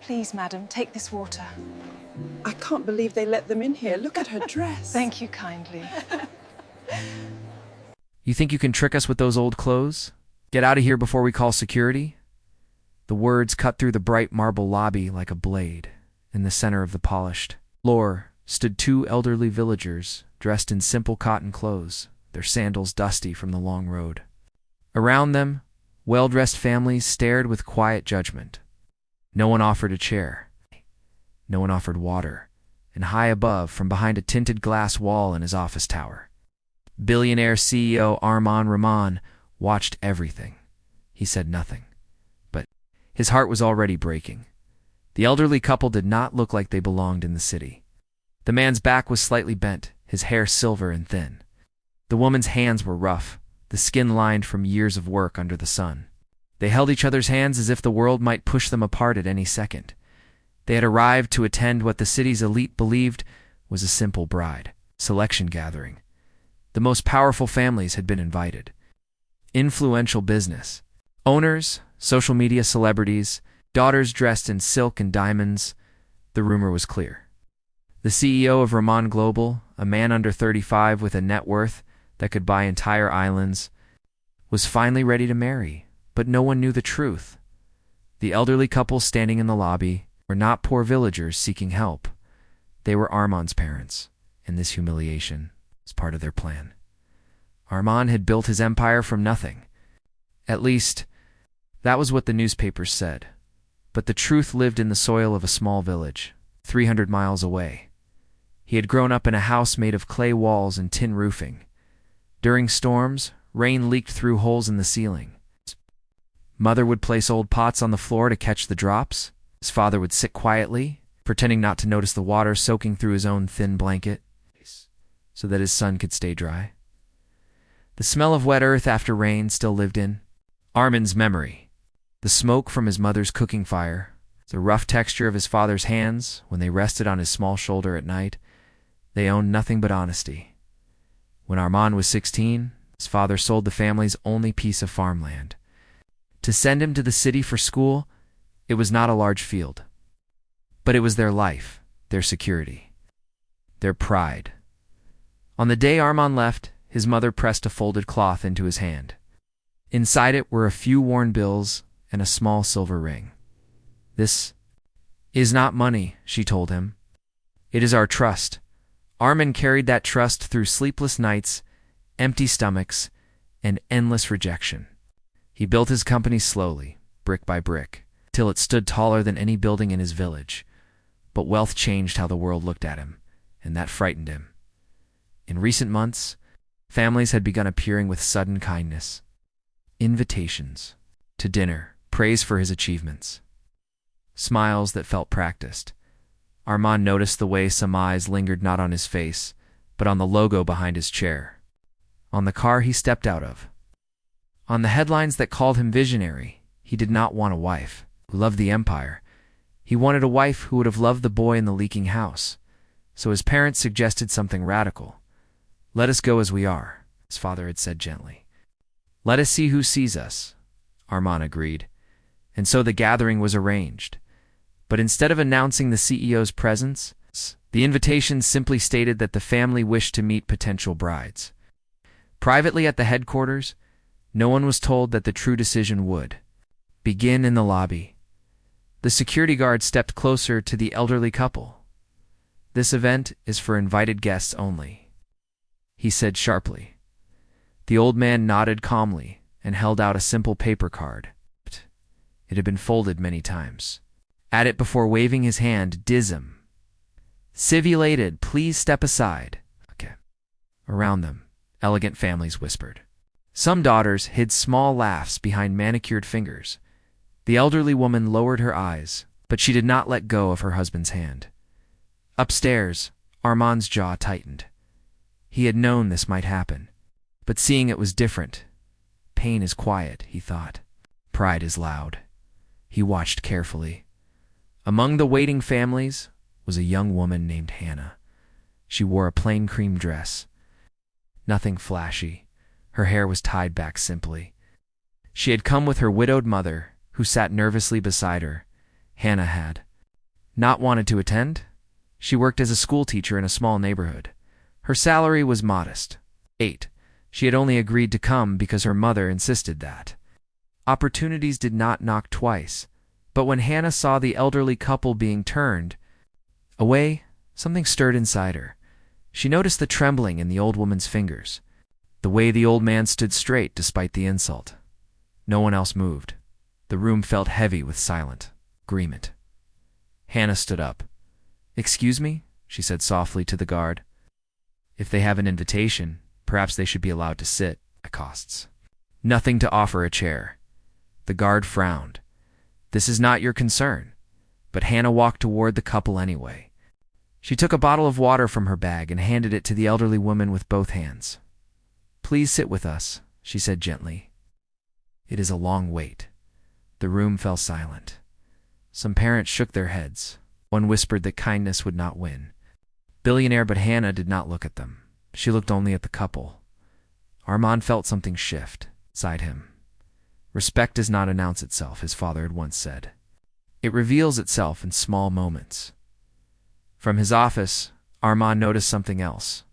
Please, madam, take this water. I can't believe they let them in here. Look at her dress. Thank you kindly. You think you can trick us with those old clothes? Get out of here before we call security? The words cut through the bright marble lobby like a blade. In the center of the polished floor stood two elderly villagers dressed in simple cotton clothes, their sandals dusty from the long road. Around them, well-dressed families stared with quiet judgment. No one offered a chair. No one offered water. And high above, from behind a tinted glass wall in his office tower, Billionaire CEO Armand Rahman watched everything. He said nothing, but his heart was already breaking. The elderly couple did not look like they belonged in the city. The man's back was slightly bent, his hair silver and thin. The woman's hands were rough, the skin lined from years of work under the sun. They held each other's hands as if the world might push them apart at any second. They had arrived to attend what the city's elite believed was a simple bride selection gathering. The most powerful families had been invited. Influential business owners, social media celebrities, daughters dressed in silk and diamonds. The rumor was clear. The CEO of Rahman Global, a man under 35 with a net worth that could buy entire islands, was finally ready to marry, but no one knew the truth. The elderly couple standing in the lobby were not poor villagers seeking help. They were Armand's parents, and this humiliation was part of their plan. Armand had built his empire from nothing. At least, that was what the newspapers said. But the truth lived in the soil of a small village, 300 miles away. He had grown up in a house made of clay walls and tin roofing. During storms, rain leaked through holes in the ceiling. Mother would place old pots on the floor to catch the drops. His father would sit quietly, pretending not to notice the water soaking through his own thin blanket, so that his son could stay dry. The smell of wet earth after rain still lived in Armand's memory. The smoke from his mother's cooking fire, the rough texture of his father's hands when they rested on his small shoulder at night. They owned nothing but honesty. When Armand was 16, his father sold the family's only piece of farmland. To send him to the city for school, it was not a large field. But it was their life, their security, their pride. On the day Armand left, his mother pressed a folded cloth into his hand. Inside it were a few worn bills and a small silver ring. "This is not money," she told him. "It is our trust." Armand carried that trust through sleepless nights, empty stomachs, and endless rejection. He built his company slowly, brick by brick, till it stood taller than any building in his village. But wealth changed how the world looked at him, and that frightened him. In recent months, families had begun appearing with sudden kindness. Invitations to dinner, praise for his achievements, smiles that felt practiced. Armand noticed the way some eyes lingered not on his face, but on the logo behind his chair, on the car he stepped out of, on the headlines that called him visionary. He did not want a wife who loved the empire. He wanted a wife who would have loved the boy in the leaking house. So his parents suggested something radical. "Let us go as we are," his father had said gently. "Let us see who sees us," Armand agreed. And so the gathering was arranged. But instead of announcing the CEO's presence, the invitation simply stated that the family wished to meet potential brides. Privately at the headquarters, no one was told that the true decision would begin in the lobby. The security guard stepped closer to the elderly couple. "This event is for invited guests only," he said sharply. The old man nodded calmly and held out a simple paper card. It had been folded many times. At it before waving his hand, "Dism. Civulated, please step aside." Okay. Around them, elegant families whispered. Some daughters hid small laughs behind manicured fingers. The elderly woman lowered her eyes, but she did not let go of her husband's hand. Upstairs, Armand's jaw tightened. He had known this might happen, but seeing it was different. Pain is quiet, he thought. Pride is loud. He watched carefully. Among the waiting families was a young woman named Hannah. She wore a plain cream dress. Nothing flashy. Her hair was tied back simply. She had come with her widowed mother, who sat nervously beside her. Hannah had not wanted to attend? She worked as a school teacher in a small neighborhood. Her salary was modest. 8. She had only agreed to come because her mother insisted that. Opportunities did not knock twice, but when Hannah saw the elderly couple being turned away, something stirred inside her. She noticed the trembling in the old woman's fingers, the way the old man stood straight despite the insult. No one else moved. The room felt heavy with silent agreement. Hannah stood up. "Excuse me," she said softly to the guard. "If they have an invitation, perhaps they should be allowed to sit at costs." Nothing to offer a chair. The guard frowned. "This is not your concern." But Hannah walked toward the couple anyway. She took a bottle of water from her bag and handed it to the elderly woman with both hands. "Please sit with us," she said gently. "It is a long wait." The room fell silent. Some parents shook their heads. One whispered that kindness would not win. Billionaire, but Hannah did not look at them. She looked only at the couple. Armand felt something shift inside him. "Respect does not announce itself," his father had once said. "It reveals itself in small moments." From his office, Armand noticed something else.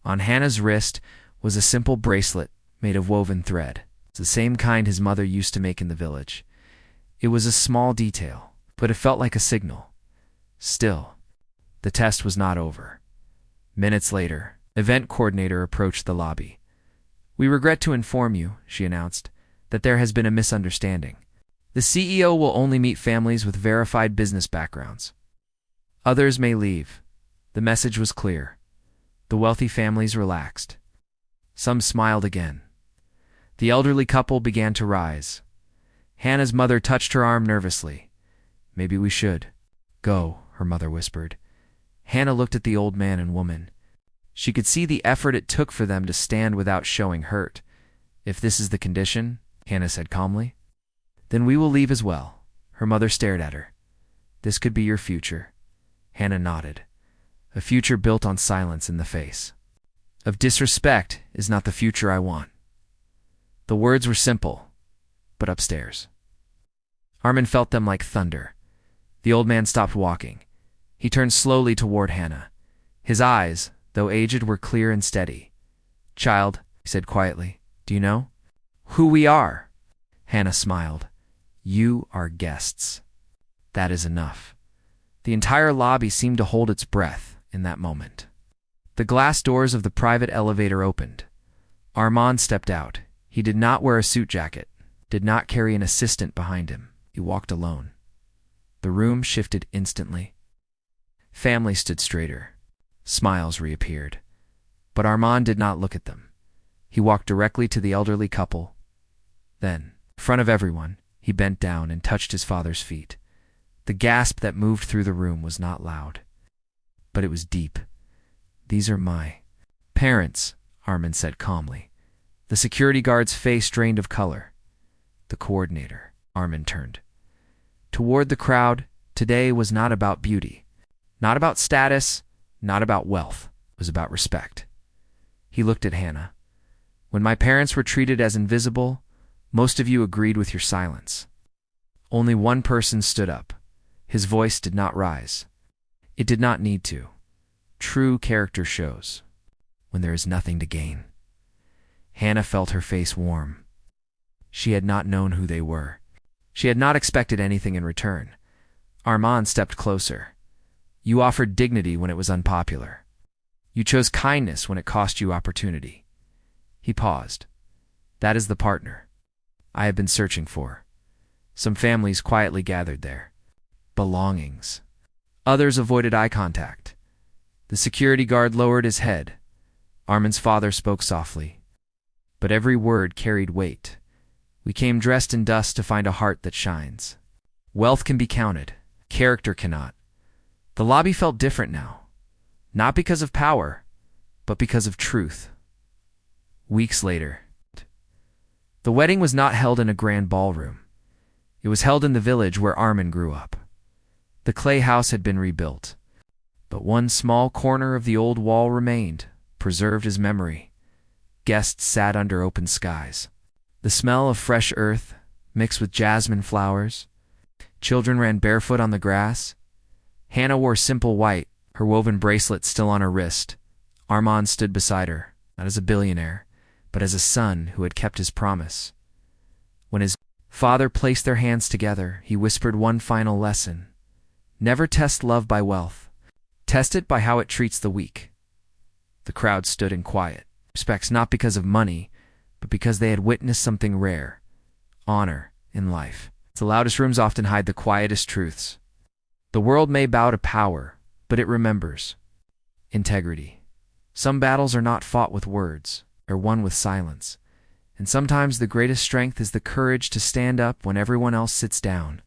On Hannah's wrist was a simple bracelet made of woven thread. It's the same kind his mother used to make in the village. It was a small detail, but it felt like a signal. Still, the test was not over. Minutes later, event coordinator approached the lobby. "We regret to inform you," she announced, "that there has been a misunderstanding. The CEO will only meet families with verified business backgrounds. Others may leave." The message was clear. The wealthy families relaxed. Some smiled again. The elderly couple began to rise. Hannah's mother touched her arm nervously. "Maybe we should go," her mother whispered. Hannah looked at the old man and woman. She could see the effort it took for them to stand without showing hurt. "If this is the condition," Hannah said calmly, "then we will leave as well." Her mother stared at her. "This could be your future." Hannah nodded. "A future built on silence in the face of disrespect is not the future I want." The words were simple, but upstairs, Armand felt them like thunder. The old man stopped walking. He turned slowly toward Hannah. His eyes, though aged, were clear and steady. "Child," he said quietly, "do you know who we are?" Hannah smiled. "You are guests. That is enough." The entire lobby seemed to hold its breath in that moment. The glass doors of the private elevator opened. Armand stepped out. He did not wear a suit jacket, did not carry an assistant behind him. He walked alone. The room shifted instantly. Families stood straighter. Smiles reappeared. But Armand did not look at them. He walked directly to the elderly couple. Then, in front of everyone, he bent down and touched his father's feet. The gasp that moved through the room was not loud, but it was deep. "These are my parents," Armand said calmly. The security guard's face drained of color. "The coordinator," Armand turned toward the crowd. Today was not about beauty, not about status, not about wealth. It was about respect. He looked at Hannah. "When my parents were treated as invisible, most of you agreed with your silence." Only one person stood up. His voice did not rise. It did not need to. True character shows when there is nothing to gain. Hannah felt her face warm. She had not known who they were. She had not expected anything in return. Armand stepped closer. "You offered dignity when it was unpopular. You chose kindness when it cost you opportunity." He paused. "That is the partner I have been searching for." Some families quietly gathered there. Belongings. Others avoided eye contact. The security guard lowered his head. Armand's father spoke softly, but every word carried weight. "We came dressed in dust to find a heart that shines. Wealth can be counted, character cannot." The lobby felt different now, not because of power, but because of truth. Weeks later, the wedding was not held in a grand ballroom. It was held in the village where Armand grew up. The clay house had been rebuilt, but one small corner of the old wall remained, preserved as memory. Guests sat under open skies. The smell of fresh earth mixed with jasmine flowers. Children ran barefoot on the grass. Hannah wore simple white, her woven bracelet still on her wrist. Armand stood beside her, not as a billionaire, but as a son who had kept his promise. When his father placed their hands together, he whispered one final lesson. Never test love by wealth. Test it by how it treats the weak. The crowd stood in quiet, respects not because of money, but because they had witnessed something rare, honor in life. The loudest rooms often hide the quietest truths. The world may bow to power, but it remembers integrity. Some battles are not fought with words, they're won with silence. And sometimes the greatest strength is the courage to stand up when everyone else sits down.